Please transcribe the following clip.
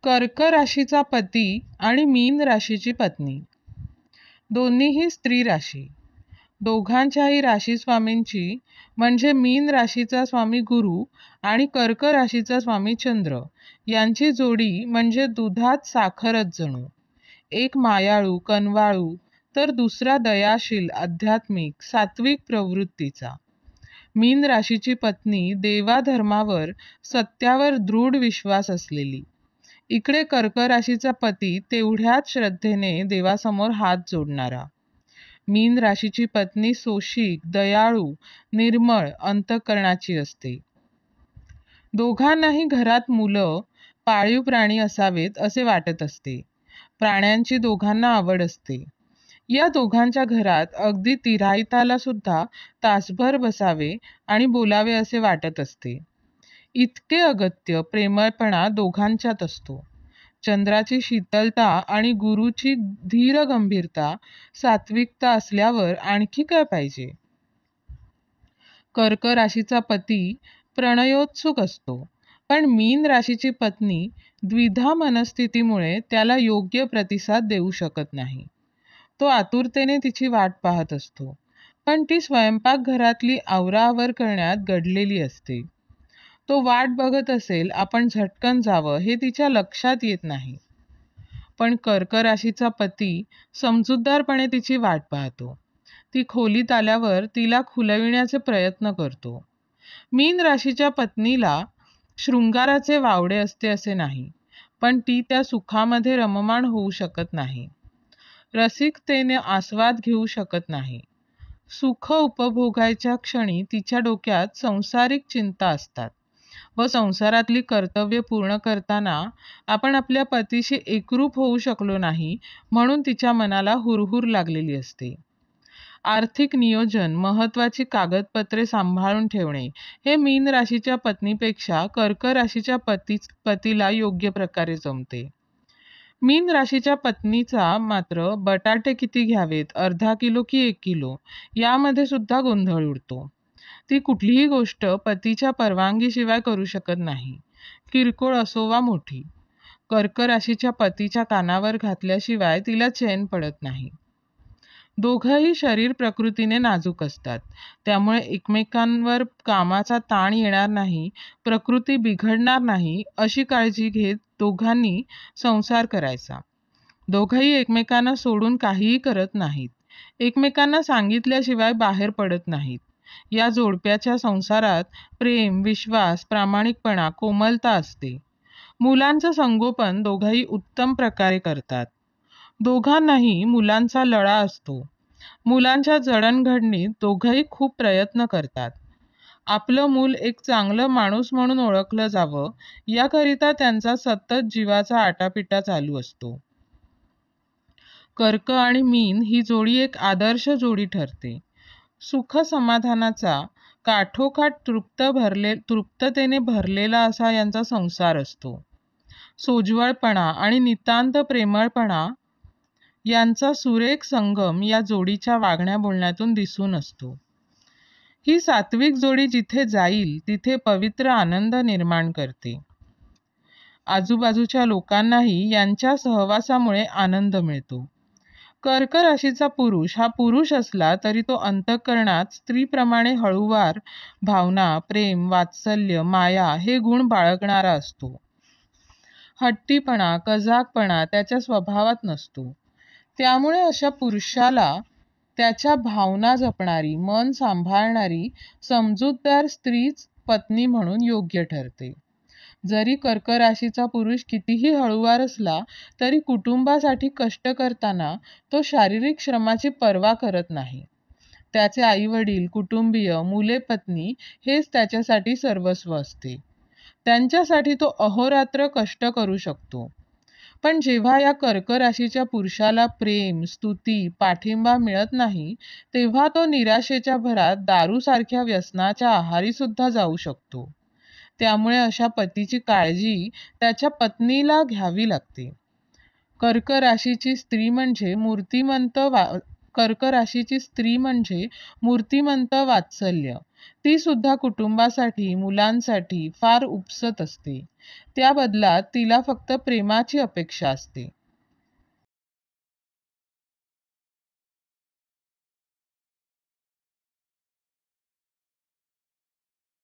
कर्क राशीचा पती आणि मीन राशीची पत्नी दोन्हीही स्त्री राशी. दोघांच्याही राशी स्वामींची म्हणजे मीन राशीचा स्वामी गुरु आणि कर्क राशीचा स्वामी चंद्र यांची जोडी म्हणजे दुधात साखरच जणू. एक मायाळू कनवाळू तर दुसरा दयाशील आध्यात्मिक सात्विक प्रवृत्तीचा. मीन राशीची पत्नी देवाधर्मावर सत्यावर दृढ विश्वास असलेली. इकडे कर्क राशीचा पती तेवढ्याच श्रद्धेने देवासमोर हात जोडणारा. मीन राशीची पत्नी सोशिक दयाळू निर्मळ अंतःकरणाची असते. दोघांनाही घरात मुलं पाळीव प्राणी असावेत असे वाटत असते. प्राण्यांची दोघांना आवड असते. या दोघांच्या घरात अगदी तिराहिताला सुद्धा तासभर बसावे आणि बोलावे असे वाटत असते. इतके अगत्य प्रेमळपणा दोघांच्यात असतो. चंद्राची शीतलता आणि गुरुची धीर गंभीरता सात्विकता असल्यावर आणखी काय पाहिजे. कर्क राशीचा पती प्रणयोत्सुक असतो, पण मीन राशीची पत्नी द्विधा मनस्थितीमुळे त्याला योग्य प्रतिसाद देऊ शकत नाही. तो आतुरतेने तिची वाट पाहत असतो, पण ती स्वयंपाकघरातली आवराआवर करण्यात गडलेली असते. तो वाट बघत असेल आपण झटकन जावं हे तिच्या लक्षात येत नाही. पण कर्क राशीचा पती समजूतदारपणे तिची वाट पाहतो. ती खोलीत आल्यावर तिला खुलविण्याचे प्रयत्न करतो. मीन राशीच्या पत्नीला शृंगाराचे वावडे असते असे नाही, पण ती त्या सुखामध्ये रममाण होऊ शकत नाही. रसिकतेने आस्वाद घेऊ शकत नाही. सुख उपभोगायच्या क्षणी तिच्या डोक्यात संसारिक चिंता असतात व संसारातली कर्तव्य पूर्ण करताना आपण आपल्या पतीशी एकरूप होऊ शकलो नाही म्हणून तिच्या मनाला हुरहुर लागलेली असते. आर्थिक नियोजन महत्वाची कागदपत्रे सांभाळून ठेवणे हे मीन राशीच्या पत्नीपेक्षा कर्क राशीच्या पतीला योग्य प्रकारे जमते. मीन राशीच्या पत्नीचा मात्र बटाटे किती घ्यावेत, अर्धा किलो की 1 किलो यामध्ये सुद्धा गोंधळ उडतो. ती कुठलीही गोष्ट पतीच्या परवानगीशिवाय करू शकत नाही, किरकोळ असो वा मोठी. कर्क राशीच्या पतीच्या कानावर घातल्याशिवाय तिला चैन पडत नाही. दोघंही शरीर प्रकृतीने नाजूक असतात, त्यामुळे एकमेकांवर कामाचा ताण येणार नाही, प्रकृती बिघडणार नाही अशी काळजी घेत दोघांनी संसार करायचा. दोघंही एकमेकांना सोडून काहीही करत नाहीत, एकमेकांना सांगितल्याशिवाय बाहेर पडत नाहीत. या जोडप्याच्या संसारात प्रेम विश्वास प्रामाणिकपणा कोमलता असते. मुलांचं संगोपन दोघंही उत्तम प्रकारे करतात. दोघांनाही मुलांचा लळा असतो. मुलांच्या जडणघडणीत दोघंही खूप प्रयत्न करतात. आपलं मूल एक चांगलं माणूस म्हणून ओळखलं जावं याकरिता त्यांचा सतत जीवाचा आटापिटा चालू असतो. कर्क आणि मीन ही जोडी एक आदर्श जोडी ठरते. सुख समाधानाचा काठोकाठ तृप्ततेने भरलेला असा यांचा संसार असतो. सोज्वळपणा आणि नितांत प्रेमळपणा यांचा सुरेख संगम या जोडीच्या वागण्या बोलण्यातून दिसून असतो. ही सात्विक जोडी जिथे जाईल तिथे पवित्र आनंद निर्माण करते. आजूबाजूच्या लोकांनाही यांच्या सहवासामुळे आनंद मिळतो. कर्क राशीचा पुरुष हा पुरुष असला तरी तो अंतःकरणात स्त्रीप्रमाणे हळूवार भावना प्रेम वात्सल्य माया हे गुण बाळगणारा असतो. हट्टीपणा कजाकपणा त्याच्या स्वभावात नसतो. त्यामुळे अशा पुरुषाला त्याच्या भावना जपणारी मन सांभाळणारी समजूतदार स्त्रीच पत्नी म्हणून योग्य ठरते. जरी कर्क राशीचा पुरुष कितीही हळूवार असला तरी कुटुंबासाठी कष्ट करताना तो शारीरिक श्रमाची पर्वा करत नाही. त्याचे आईवडील कुटुंबीय मुले पत्नी हेच त्याच्यासाठी सर्वस्व असते. त्यांच्यासाठी तो अहोरात्र कष्ट करू शकतो. पण जेव्हा या कर्क राशीच्या पुरुषाला प्रेम स्तुती पाठिंबा मिळत नाही तेव्हा तो निराशेच्या भरात दारूसारख्या व्यसनाच्या आहारी सुद्धा जाऊ शकतो. त्यामुळे अशा पतीची काळजी त्याच्या पत्नीला घ्यावी लागते. कर्क राशीची स्त्री म्हणजे मूर्तिमंत वात्सल्य ती सुद्धा कुटुंबासाठी, मुलांसाठी फार उपसत असते. त्या बदलात तिला फक्त प्रेमाची अपेक्षा असते.